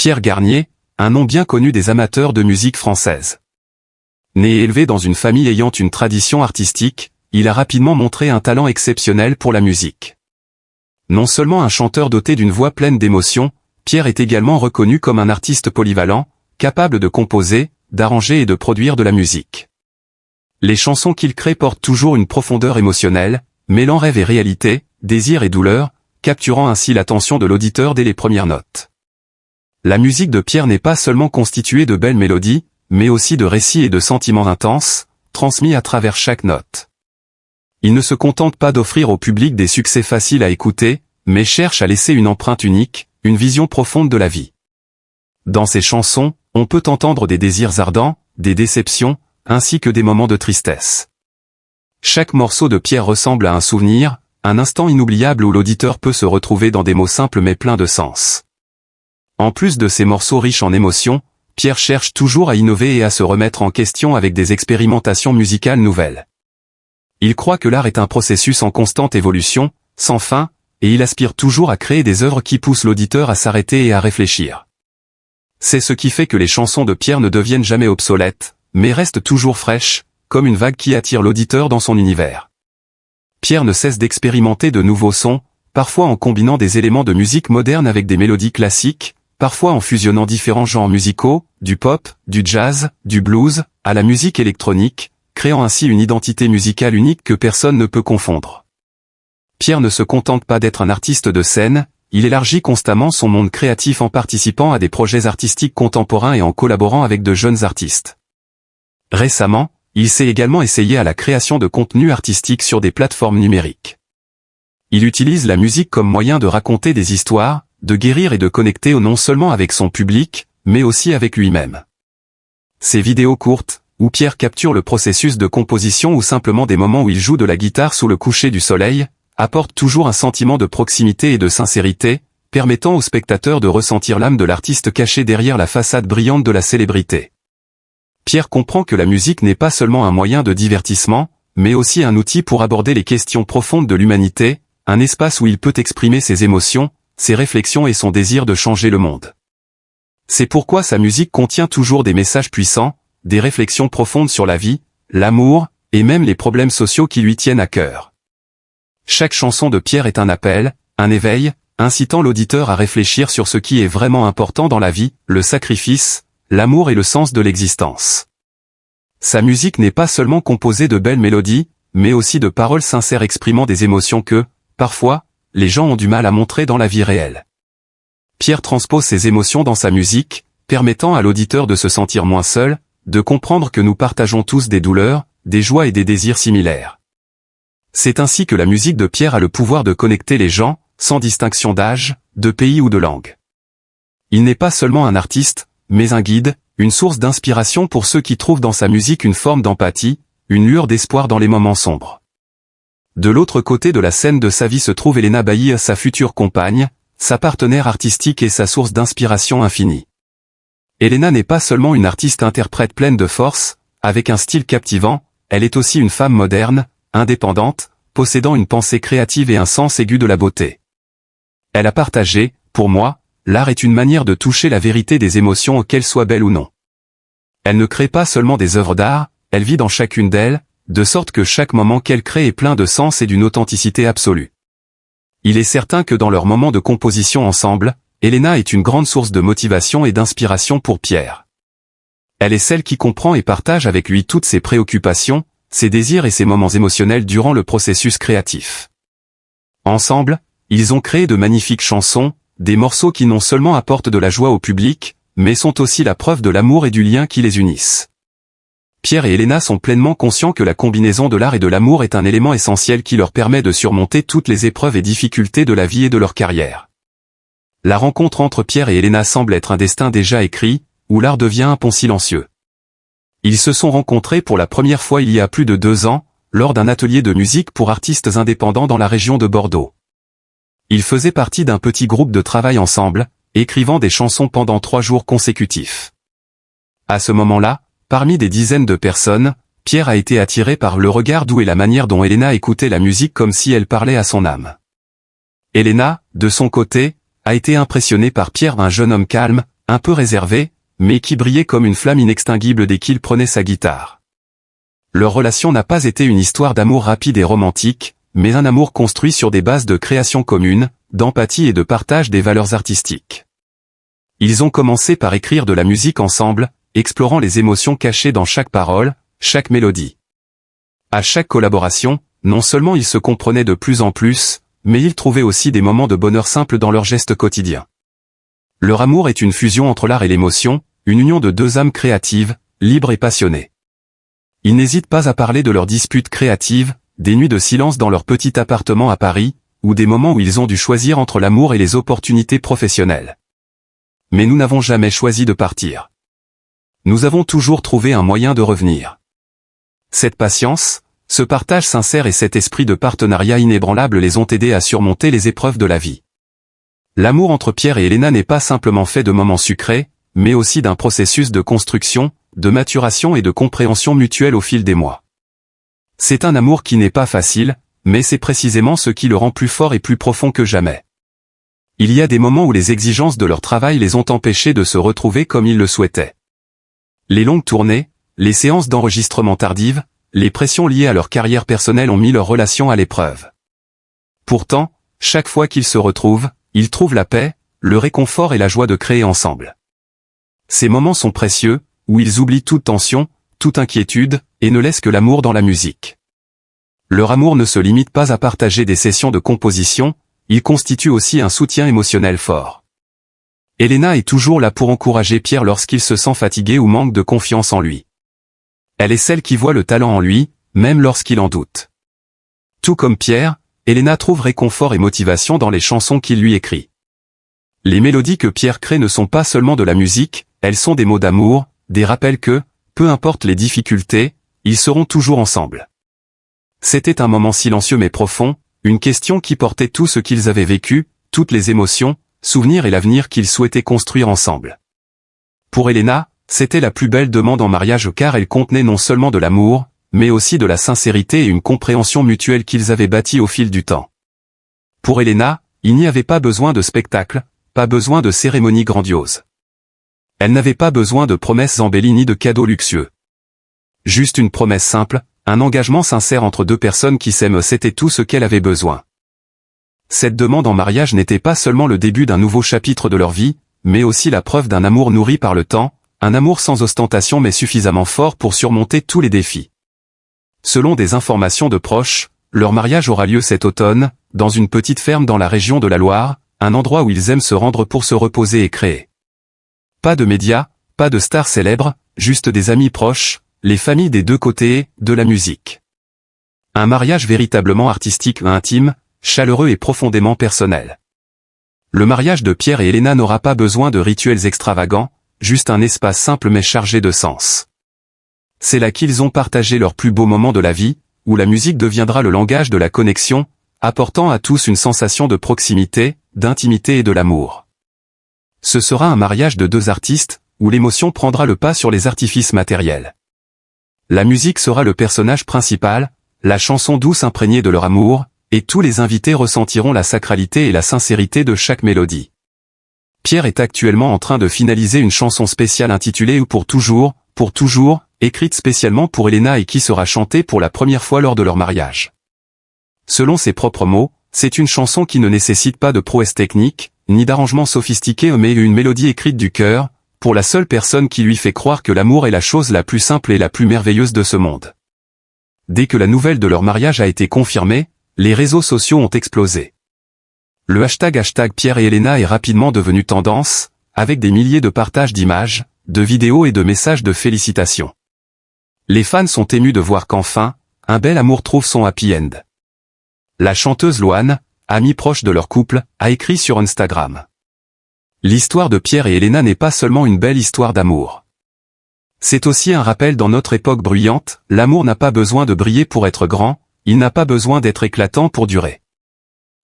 Pierre Garnier, un nom bien connu des amateurs de musique française. Né et élevé dans une famille ayant une tradition artistique, il a rapidement montré un talent exceptionnel pour la musique. Non seulement un chanteur doté d'une voix pleine d'émotion, Pierre est également reconnu comme un artiste polyvalent, capable de composer, d'arranger et de produire de la musique. Les chansons qu'il crée portent toujours une profondeur émotionnelle, mêlant rêve et réalité, désir et douleur, capturant ainsi l'attention de l'auditeur dès les premières notes. La musique de Pierre n'est pas seulement constituée de belles mélodies, mais aussi de récits et de sentiments intenses, transmis à travers chaque note. Il ne se contente pas d'offrir au public des succès faciles à écouter, mais cherche à laisser une empreinte unique, une vision profonde de la vie. Dans ses chansons, on peut entendre des désirs ardents, des déceptions, ainsi que des moments de tristesse. Chaque morceau de Pierre ressemble à un souvenir, un instant inoubliable où l'auditeur peut se retrouver dans des mots simples mais pleins de sens. En plus de ces morceaux riches en émotions, Pierre cherche toujours à innover et à se remettre en question avec des expérimentations musicales nouvelles. Il croit que l'art est un processus en constante évolution, sans fin, et il aspire toujours à créer des œuvres qui poussent l'auditeur à s'arrêter et à réfléchir. C'est ce qui fait que les chansons de Pierre ne deviennent jamais obsolètes, mais restent toujours fraîches, comme une vague qui attire l'auditeur dans son univers. Pierre ne cesse d'expérimenter de nouveaux sons, parfois en combinant des éléments de musique moderne avec des mélodies classiques, parfois en fusionnant différents genres musicaux, du pop, du jazz, du blues, à la musique électronique, créant ainsi une identité musicale unique que personne ne peut confondre. Pierre ne se contente pas d'être un artiste de scène, il élargit constamment son monde créatif en participant à des projets artistiques contemporains et en collaborant avec de jeunes artistes. Récemment, il s'est également essayé à la création de contenus artistiques sur des plateformes numériques. Il utilise la musique comme moyen de raconter des histoires, de guérir et de connecter non seulement avec son public, mais aussi avec lui-même. Ces vidéos courtes, où Pierre capture le processus de composition ou simplement des moments où il joue de la guitare sous le coucher du soleil, apportent toujours un sentiment de proximité et de sincérité, permettant aux spectateurs de ressentir l'âme de l'artiste caché derrière la façade brillante de la célébrité. Pierre comprend que la musique n'est pas seulement un moyen de divertissement, mais aussi un outil pour aborder les questions profondes de l'humanité, un espace où il peut exprimer ses émotions, ses réflexions et son désir de changer le monde. C'est pourquoi sa musique contient toujours des messages puissants, des réflexions profondes sur la vie, l'amour, et même les problèmes sociaux qui lui tiennent à cœur. Chaque chanson de Pierre est un appel, un éveil, incitant l'auditeur à réfléchir sur ce qui est vraiment important dans la vie, le sacrifice, l'amour et le sens de l'existence. Sa musique n'est pas seulement composée de belles mélodies, mais aussi de paroles sincères exprimant des émotions que, parfois, les gens ont du mal à montrer dans la vie réelle. Pierre transpose ses émotions dans sa musique, permettant à l'auditeur de se sentir moins seul, de comprendre que nous partageons tous des douleurs, des joies et des désirs similaires. C'est ainsi que la musique de Pierre a le pouvoir de connecter les gens, sans distinction d'âge, de pays ou de langue. Il n'est pas seulement un artiste, mais un guide, une source d'inspiration pour ceux qui trouvent dans sa musique une forme d'empathie, une lueur d'espoir dans les moments sombres. De l'autre côté de la scène de sa vie se trouve Elena Bailly, sa future compagne, sa partenaire artistique et sa source d'inspiration infinie. Elena n'est pas seulement une artiste-interprète pleine de force, avec un style captivant, elle est aussi une femme moderne, indépendante, possédant une pensée créative et un sens aigu de la beauté. Elle a partagé, pour moi, l'art est une manière de toucher la vérité des émotions qu'elles soient belles ou non. Elle ne crée pas seulement des œuvres d'art, elle vit dans chacune d'elles, de sorte que chaque moment qu'elle crée est plein de sens et d'une authenticité absolue. Il est certain que dans leurs moments de composition ensemble, Elena est une grande source de motivation et d'inspiration pour Pierre. Elle est celle qui comprend et partage avec lui toutes ses préoccupations, ses désirs et ses moments émotionnels durant le processus créatif. Ensemble, ils ont créé de magnifiques chansons, des morceaux qui non seulement apportent de la joie au public, mais sont aussi la preuve de l'amour et du lien qui les unissent. Pierre et Elena sont pleinement conscients que la combinaison de l'art et de l'amour est un élément essentiel qui leur permet de surmonter toutes les épreuves et difficultés de la vie et de leur carrière. La rencontre entre Pierre et Elena semble être un destin déjà écrit, où l'art devient un pont silencieux. Ils se sont rencontrés pour la première fois il y a plus de 2 ans, lors d'un atelier de musique pour artistes indépendants dans la région de Bordeaux. Ils faisaient partie d'un petit groupe de travail ensemble, écrivant des chansons pendant 3 jours consécutifs. À ce moment-là, parmi des dizaines de personnes, Pierre a été attiré par le regard doux et la manière dont Elena écoutait la musique comme si elle parlait à son âme. Elena, de son côté, a été impressionnée par Pierre, un jeune homme calme, un peu réservé, mais qui brillait comme une flamme inextinguible dès qu'il prenait sa guitare. Leur relation n'a pas été une histoire d'amour rapide et romantique, mais un amour construit sur des bases de création commune, d'empathie et de partage des valeurs artistiques. Ils ont commencé par écrire de la musique ensemble, explorant les émotions cachées dans chaque parole, chaque mélodie. À chaque collaboration, non seulement ils se comprenaient de plus en plus, mais ils trouvaient aussi des moments de bonheur simples dans leurs gestes quotidiens. Leur amour est une fusion entre l'art et l'émotion, une union de deux âmes créatives, libres et passionnées. Ils n'hésitent pas à parler de leurs disputes créatives, des nuits de silence dans leur petit appartement à Paris, ou des moments où ils ont dû choisir entre l'amour et les opportunités professionnelles. Mais nous n'avons jamais choisi de partir. Nous avons toujours trouvé un moyen de revenir. Cette patience, ce partage sincère et cet esprit de partenariat inébranlable les ont aidés à surmonter les épreuves de la vie. L'amour entre Pierre et Elena n'est pas simplement fait de moments sucrés, mais aussi d'un processus de construction, de maturation et de compréhension mutuelle au fil des mois. C'est un amour qui n'est pas facile, mais c'est précisément ce qui le rend plus fort et plus profond que jamais. Il y a des moments où les exigences de leur travail les ont empêchés de se retrouver comme ils le souhaitaient. Les longues tournées, les séances d'enregistrement tardives, les pressions liées à leur carrière personnelle ont mis leur relation à l'épreuve. Pourtant, chaque fois qu'ils se retrouvent, ils trouvent la paix, le réconfort et la joie de créer ensemble. Ces moments sont précieux, où ils oublient toute tension, toute inquiétude, et ne laissent que l'amour dans la musique. Leur amour ne se limite pas à partager des sessions de composition, il constitue aussi un soutien émotionnel fort. Elena est toujours là pour encourager Pierre lorsqu'il se sent fatigué ou manque de confiance en lui. Elle est celle qui voit le talent en lui, même lorsqu'il en doute. Tout comme Pierre, Elena trouve réconfort et motivation dans les chansons qu'il lui écrit. Les mélodies que Pierre crée ne sont pas seulement de la musique, elles sont des mots d'amour, des rappels que, peu importe les difficultés, ils seront toujours ensemble. C'était un moment silencieux mais profond, une question qui portait tout ce qu'ils avaient vécu, toutes les émotions, souvenirs et l'avenir qu'ils souhaitaient construire ensemble. Pour Elena, c'était la plus belle demande en mariage car elle contenait non seulement de l'amour, mais aussi de la sincérité et une compréhension mutuelle qu'ils avaient bâtie au fil du temps. Pour Elena, il n'y avait pas besoin de spectacle, pas besoin de cérémonie grandiose. Elle n'avait pas besoin de promesses embellies ni de cadeaux luxueux. Juste une promesse simple, un engagement sincère entre deux personnes qui s'aiment, c'était tout ce qu'elle avait besoin. Cette demande en mariage n'était pas seulement le début d'un nouveau chapitre de leur vie, mais aussi la preuve d'un amour nourri par le temps, un amour sans ostentation mais suffisamment fort pour surmonter tous les défis. Selon des informations de proches, leur mariage aura lieu cet automne, dans une petite ferme dans la région de la Loire, un endroit où ils aiment se rendre pour se reposer et créer. Pas de médias, pas de stars célèbres, juste des amis proches, les familles des deux côtés de la musique. Un mariage véritablement artistique, intime, chaleureux et profondément personnel. Le mariage de Pierre et Elena n'aura pas besoin de rituels extravagants, juste un espace simple mais chargé de sens. C'est là qu'ils ont partagé leurs plus beaux moments de la vie, où la musique deviendra le langage de la connexion, apportant à tous une sensation de proximité, d'intimité et de l'amour. Ce sera un mariage de deux artistes, où l'émotion prendra le pas sur les artifices matériels. La musique sera le personnage principal, la chanson douce imprégnée de leur amour, et tous les invités ressentiront la sacralité et la sincérité de chaque mélodie. Pierre est actuellement en train de finaliser une chanson spéciale intitulée Pour toujours, écrite spécialement pour Elena et qui sera chantée pour la première fois lors de leur mariage. Selon ses propres mots, c'est une chanson qui ne nécessite pas de prouesse technique, ni d'arrangement sophistiqué mais une mélodie écrite du cœur, pour la seule personne qui lui fait croire que l'amour est la chose la plus simple et la plus merveilleuse de ce monde. Dès que la nouvelle de leur mariage a été confirmée, les réseaux sociaux ont explosé. Le hashtag Pierre et Elena est rapidement devenu tendance, avec des milliers de partages d'images, de vidéos et de messages de félicitations. Les fans sont émus de voir qu'enfin, un bel amour trouve son happy end. La chanteuse Loane, amie proche de leur couple, a écrit sur Instagram. L'histoire de Pierre et Elena n'est pas seulement une belle histoire d'amour. C'est aussi un rappel dans notre époque bruyante, l'amour n'a pas besoin de briller pour être grand, il n'a pas besoin d'être éclatant pour durer.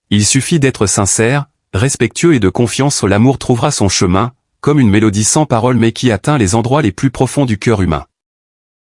Il suffit d'être sincère, respectueux et de confiance, l'amour trouvera son chemin, comme une mélodie sans paroles mais qui atteint les endroits les plus profonds du cœur humain.